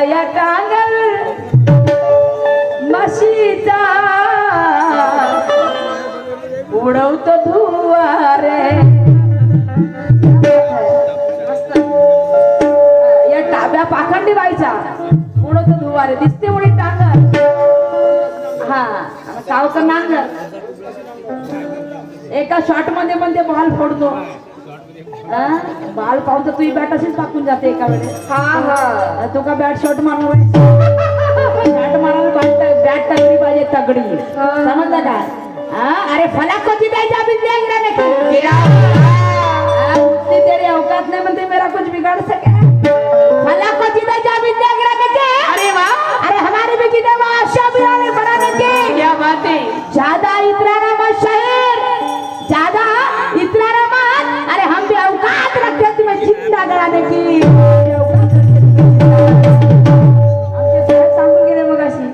या टांगल मशीचा उडवतो धुवा रे. या टाब्या पाखंडी बाईचा उडवतो धुवा रे. दिसते उडी टांगल. हा सावकर नांगर एका शॉट मध्ये पण ते बॉल फोडतो. बाल पाहून तर तुझी बॅट अशीच टाकून जाते एका वेळेस. हा हा तू का बॅट शॉट मारणार बॅट मारायला बॅट तगडी पाहिजे तगडी. समजलं का? अरे फलक को जिताई विद्या तेरे औकात नहीं बनते मेरा कुछ बिगाड़ सके. फलक को जिताई विद्या अरे वाह. अरे हमारे भी जिते बादशाह बनाने के. क्या बात है. ज्यादा इतराना मत शहर ज्यादा इतराना मत. अरे हम भी औकात रखते तुम्हें जिंदा कराने की. सांगून गेले मग अशी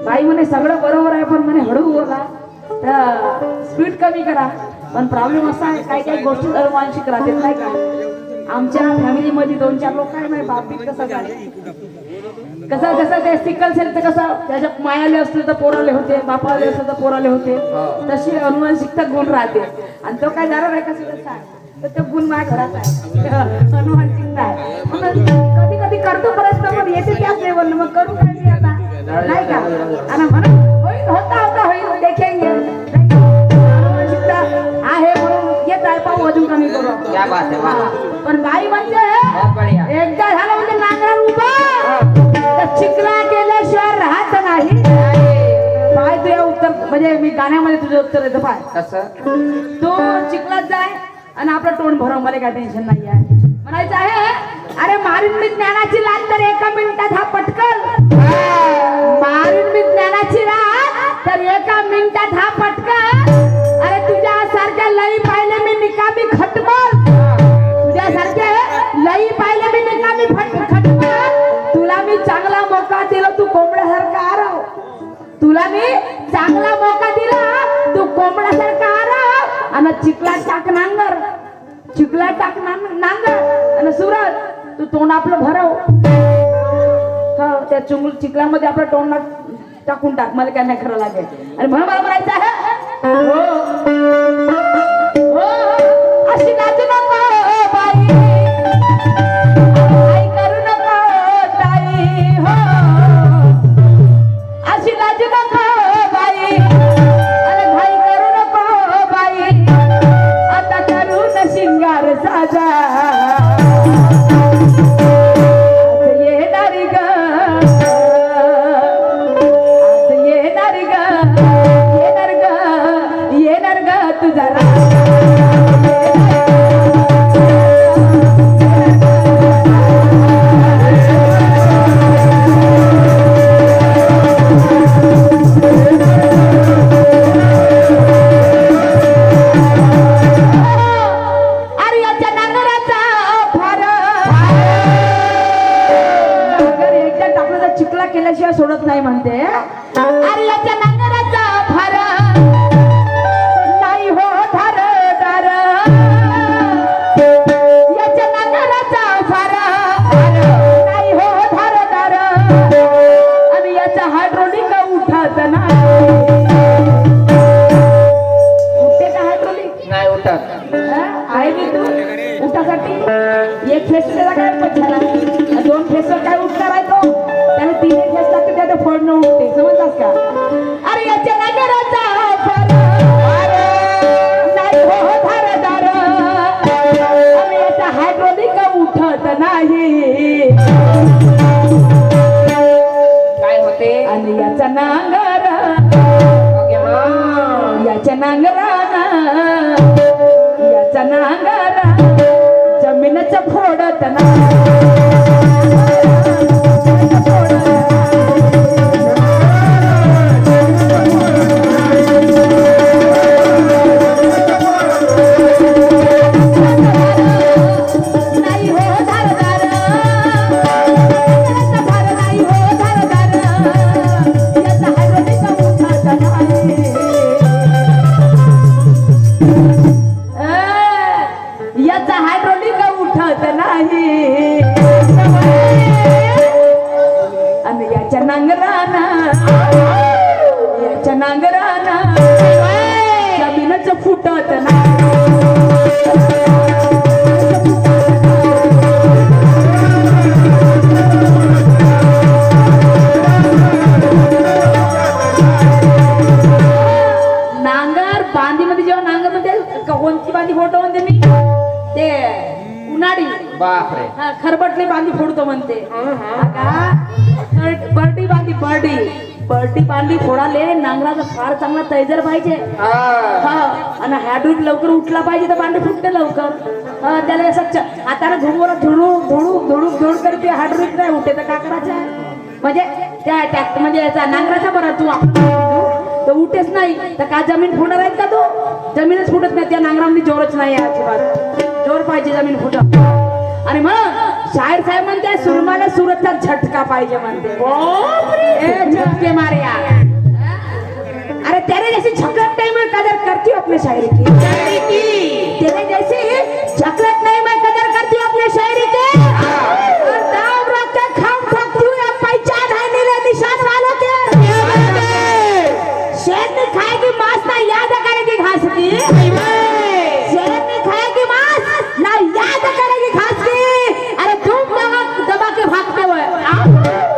बाई म्हणे सगळं बरोबर आहे पण म्हणे हळू बोला स्पीड कमी करा. पण प्रॉब्लेम असा आहे काही काही गोष्टी अनुवांशिक राहते नाही का. आमच्या फॅमिलीमध्ये 2-4 लोक आहे माझे बाप कसं कसं कसं ते सिकल सेलचं कसं त्याच्या मायाले असले तर पोराले होते बापाले असले तर पोराले होते. तशी अनुवांशिकता गुण राहते आणि तो काय जाणार आहे कसं तर ते गुण माझ्या घरात आहे. अनुवांशिकता आहे म्हणून कधी कधी करतो प्रयत्न पण येते त्याच लेवल मग करू काय मी आता नाही का. आणि म्हणून होईल होता होता होईल देखेंगे. अनुवांशिकता आहे म्हणून येत आहे पाहू अजून कमी करू. क्या बात आहे. पण बाई म्हणजे एकदा झालं म्हणजे नांगरात उभा तर चिखला केल्याशिवाय राहत नाही. पाय तुझ्या उत्तर म्हणजे मी गाण्यामध्ये तुझं उत्तर येतं पाय कसं. तू चिखलात जाय आणि आपलं तोंड भरव मला काय टेन्शन नाही आहे म्हणायचं आहे. अरे मारीन मी ज्ञानाची लाट तर 1 मिनिटात हा पटकल. मारीन मी ज्ञानाची लाट तर 1 मिनिटात हा पटकल. अरे तुझ्यासारख्या लई पाहिले मी निकामी खटमल. तुझ्यासारखे लई पाहिले मी निकामी खटमल. तुला मी चांगला मौका दिला तू कोंबड्यासारखा आरव. तुला मी चांगला मौका दिला तू कोंबड्यासारखा आरव. आणि चिखला टाक नांगर चिखला टाक नांगर आणि सुरत तू तोंड आपलं भरव. त्या चिखलामध्ये आपलं तोंड टाकून टाक मला काय नाही करावं लागेल. आणि म्हणून मला म्हणायचं आहे अशी नाचू नको बाई आई करू नको ताई हो. अशी नाचू नको बाई अरे भाई करू नको बाई आता करू न शिंगार साजा. केल्याशिवाय सोडत नाही म्हणते. अरे याच्या नांगराचा फार नाही हो धार दार. याच्या नांगराचा फार नाही हो धार दार. आणि याचा हायड्रोलिक उठत नाही. उठते का हायड्रोलिक नाही उठत आहे मी तू उठासाठी 1 फेसला काय पछाला 2 फेसवर काय उठणार आहे तो त्याला 3 फेस लागते त्याला फोडणं उठते. समजलास का. अरे याच्या नांगराचा फार नाही हो धारदार. अरे याचा हायड्रोलिक उठत नाही. काय होते. आणि याचा नांगर याच्या नांगराना याचा नांगर जमीनच फोडत नाही. कोणती बांधी फोडतो म्हणते मी ते उन्हाळी बापरे खरबटली बांधी फोडतो म्हणते बर्डी बांधी बर्डी बांधी फोडाले नांगराचा फार चांगला तैजर पाहिजे हा आणि हॅडूट लवकर उठला पाहिजे तर बांडी फुटते लवकर त्याला असं हाताने घुमवर धुडूक करते हाडूट नाही उठे तर का करायचं म्हणजे त्या ट्रॅक्टर म्हणजे याचा नांगराचा बरा तू तर उठेच नाही तर का जमीन फुटणार आहेत का तू जमीनच फुटत नाही त्या नांगरामध्ये जोरच नाही अजिबात जोर पाहिजे जमीन फुटत आणि मग शायर साहेब म्हणते सुरमाला सुरतचा झटका पाहिजे म्हणते झटके मारिया अरे तेरे जैसी चॉकलेट नहीं मैं कदर करती हूँ अपने शायरी की तेरे जैसी चॉकलेट नहीं मैं कदर करती हूँ अपने शायरी के और दाम रख के खाम सकती हूँ या पहचान है नीले निशान वालों के शेर ने खाएगी मांस ना याद करेगी घास की शेर ने खाएगी मांस ना याद करेगी घास की अरे तुम दबा के भागते हो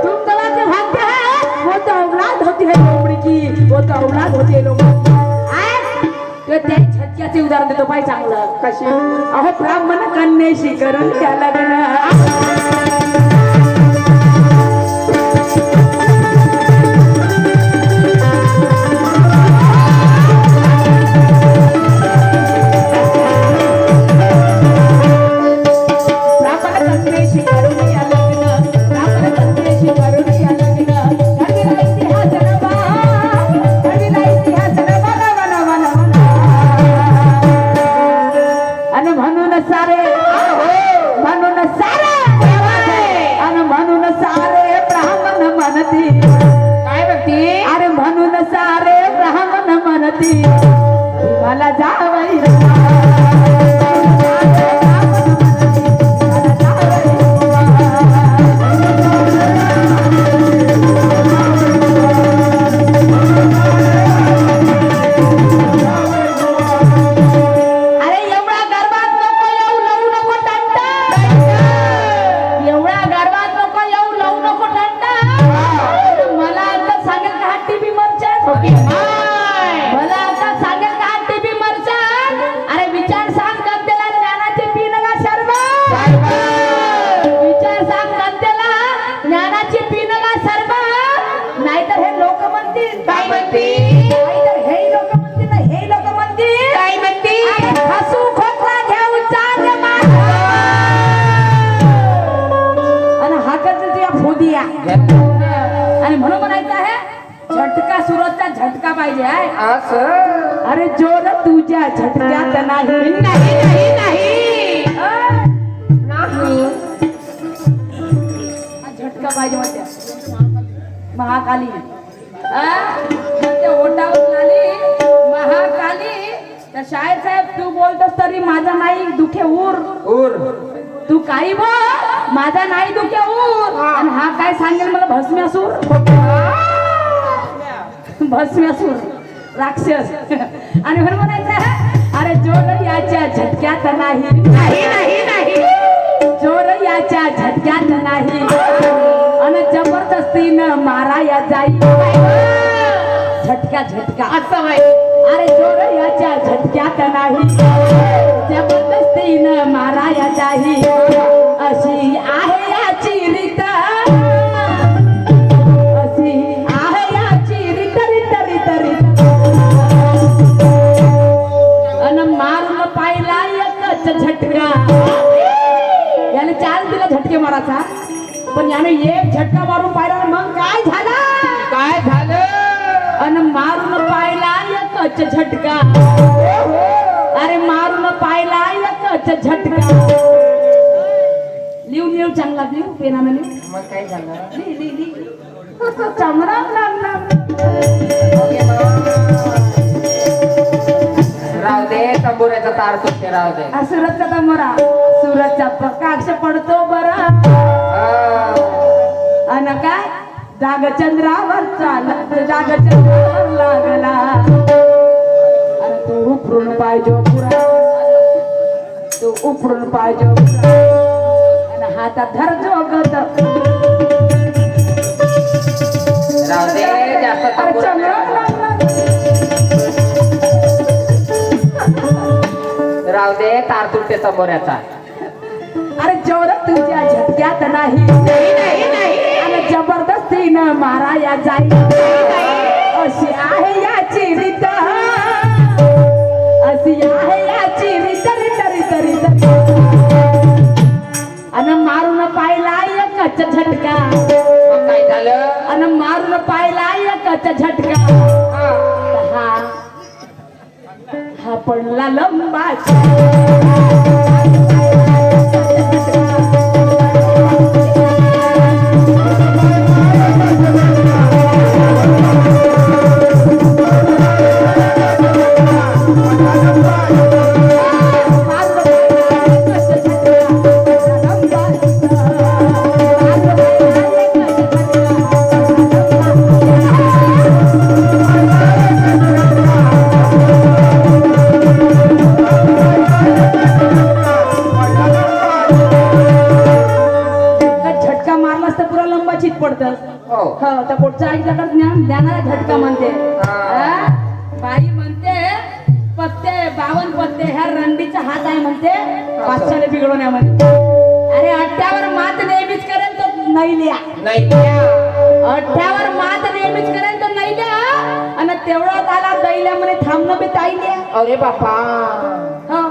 तुम दबा के भागते हैं वो तो औलाद होती है लोमड़ी की वो तो औलाद होती है लोमड़ी तो त्या छटक्याचे उदाहरण देतो पाय चांगलं कशी अहो ब्राह्मण कन्येशी करून त्या लग्न अरे म्हणून सारे ब्राह्मण म्हणती मला जावई आणि म्हणून म्हणायचं आहे झटका सुरतचा झटका पाहिजे आहे अरे जोर तुझ्या झटक्यात नाही नाही नाही झटका पाहिजे म्हणते महाकाली ओटावर आली महाकाली तर शायर साहेब तू बोलतोस तरी माझा नाही दुखे उर तू काही बोल माझा नाही दुखे उर आणि हा काय सांगेल मला भस्म्यासूर राक्षस आणि म्हणून म्हणायचं अरे जोर याच्या झटक्यात नाही जोर याच्या झटक्यात नाही आणि जबरदस्तीनं माराया जाई झटका असं अरे जोर याच्या झटक्यात नाही जबरदस्तीनं माराया जाई अशी आहे याची रीत अशी आहे याची रीत अन मारून पाहिला एकच झटका याने चार दिला झटके मारायचा पण याने एक झटका मारून पाहिला मग काय झालं अन मारून पाहिला एकच झटका अरे मारून पाहिला एकच झटका लिहून चांगला लिहू पेनानं लिहू मग काय झालं लिही चमराम लागला राव दे तंबुऱ्याचा तार तुटते राव दे सुरतचा तंबोरा सुरतचा प्रकाश पडतो बरा अन काय जागचंद्रावर लागला आणि तू उफरून पाहिजे पुरा तू उफरून पाहिजे आणि हातात धर जोगत राव दे जास्त तार तुटते तंबोऱ्याचा. अरे जोर तुझ्या झटक्यात नाही आणि जबरदस्तीनं माराया जाईल अशी आहे याची रीत अशी आहे याची रीत रीत आणि मारून पाहिला एकच झटका मग काय झालं? आणि मारून पाहिला एकच झटका हा. हा पडला लंबा झटका मारलास तर पुरा लंबा चित पडतं. हो. हो त्या पुढच्या ऐकल्याकडे ज्ञानाला झटका म्हणते. हा? बाई म्हणते पत्ते 52 पत्ते ह्या रंडीचा हात आहे म्हणते बादशाला बिघडवण्यामध्ये. अरे अट्ट्यावर मात नेहमीच करेल तो नाही लिया नाही. अट्ट्यावर मात नेहमीच करेल तो नाही लिया आणि तेवढा त्याला दैल्यामध्ये थांबणं बी ताई लिया. अरे बापा. हो.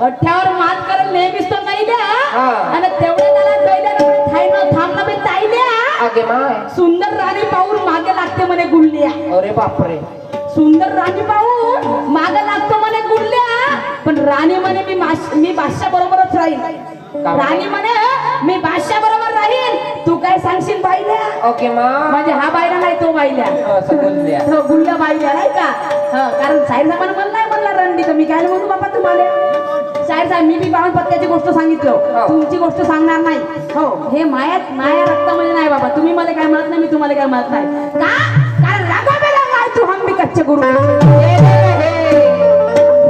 अट्ट्यावर मात करेल नेहमीच तो नाही लिया हा. आणि तेवढा त्याला दैल्यामध्ये थांबणं बी ताई लिया. अगे माय. सुंदर राणी पाहून मागे लागते म्हणे गुल्ल्या. अरे बापरे. सुंदर राणी पाहून मागे लागतो म्हणे गुल्ल्या पण राणी म्हणे मी बादशा बरोबरच राहील. राणी म्हणे मी बादशा बरोबर राहील तू काय सांगशील बाईल्या. ओके मा. म्हणजे हा बाईला नाही तो बाईल्या असं बोलल्या. तो गुल्ल्या बाईल्या नाही का. कारण साहेब साहेबांना म्हणलं नाही म्हणला रणडी तर मी काय म्हणू बाबा तुम्हाला. साहेब साहेब मी बी 52 पत्त्याची गोष्ट सांगितलं तुमची गोष्ट सांगणार नाही. हो हे माया रक्तामध्ये नाही बाबा. तुम्ही मला काय म्हणत नाही मी तुम्हाला काय म्हणत नाही का कारण रंगा में रंगाय तू हम भी कच्चे गुरु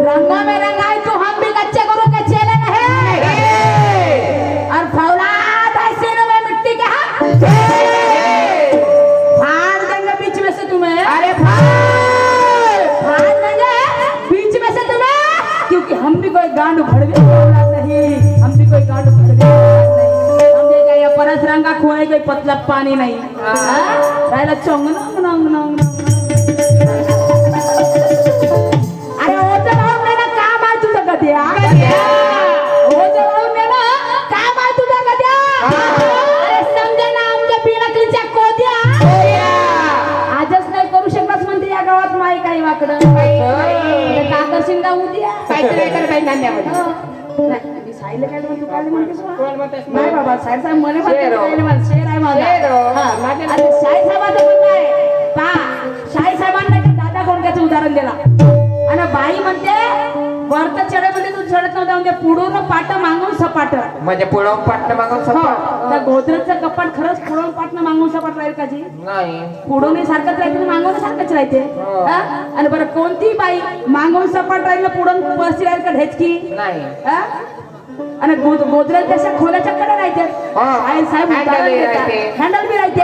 रंगा में रंगाय तू हम भी कच्चे गुरु के चेले नहीं और फौलाद ऐसे न में मिट्टी के हाथ फाड़ देंगे बीच में से तुम्हें. अरे फाड़ देंगे बीच में से तुम्हें क्योंकि हम भी कोई गांड भड़वे औलाद नहीं. हम भी कोई गांड भड़वे औलाद नहीं. हम ये क्या ये परस रंगा खोए कोई पतला पानी नहीं. रायला चोंग नंग अरे ओझं लावून दे ना काम आहे तुझं गद्या. ओझं लावून दे ना काम आहे तुझं गद्या. अरे समजे ना आमच्या बिनकलीच्या कोद्या आजच नाही करू शकलास म्हणते या गावात माई काही वाकडं काकर शिंगा उद्या काहीतरी कर काही नांद्यामध्ये. नाही मी साईला काय म्हणतो काय म्हणतेस बा? नाही बाबा साहेब साहेब म्हणे शेर हो. शेर आहे माझा. शेर हो. हा. अरे शाही साहेबाचं म्हणणं आहे पा शाही साहेबांना की दादा कोणत्याचं उदाहरण दिला आणि बाई म्हणते वरत चढे तू चढत नव्हता म्हणजे पुढून पाट मागून सपाट. म्हणजे पुढं पाटणं मागून सपाट. त्या गोदरेजचं कपाट खरंच पुढून पाटणं मागून सपाट राहील का जी. नाही. पुढून सारखंच राहते मागून सारखंच राहते. हा? आणि बरं कोणती बाई मागून सपाट राहील पुढून पळशी राहील का ढेचकी नाही. हा? आणि गोदरेज तशा खोल्याच्या कडे राहते. साहेब हँडल बी राहते.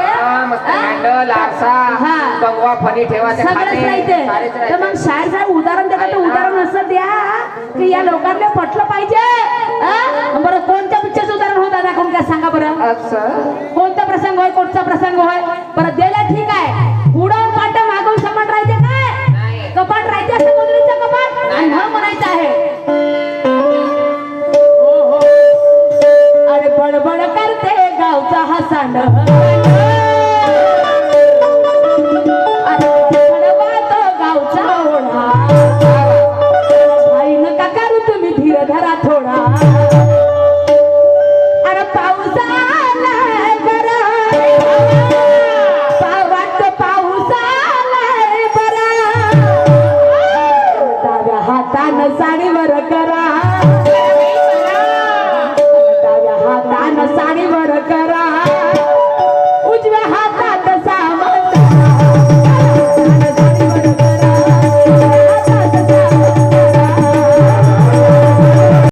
हँडल आरसा हा. कंगवा फणी ठेवायचे सगळंच राहते. तर मग शाहीर साहेब उदाहरण देतात तर उदाहरण असं द्या की या लोकांना पटलं पाहिजे. हा? बरं कोणत्या पिक्चरचं उदाहरण हो दादा कोण काय सांगा बरं. कोणता प्रसंग होय कोणता प्रसंग होय बरं दिला ठीक आहे. पुढं पाट मागून सपाट राहते काय कपाट राहते असं गोदरेजचं कपाट आणि मग म्हणायचं आहे अरे बडबड करते गावचा हा सांड अरे बडवा तो गावचा ओढा भाई नका करू तुम्ही धीर धरा थोडा. अरे पाऊस आलाय बरा वाटत पाऊस आलाय बरा डाव्या हातानं साडीवर करा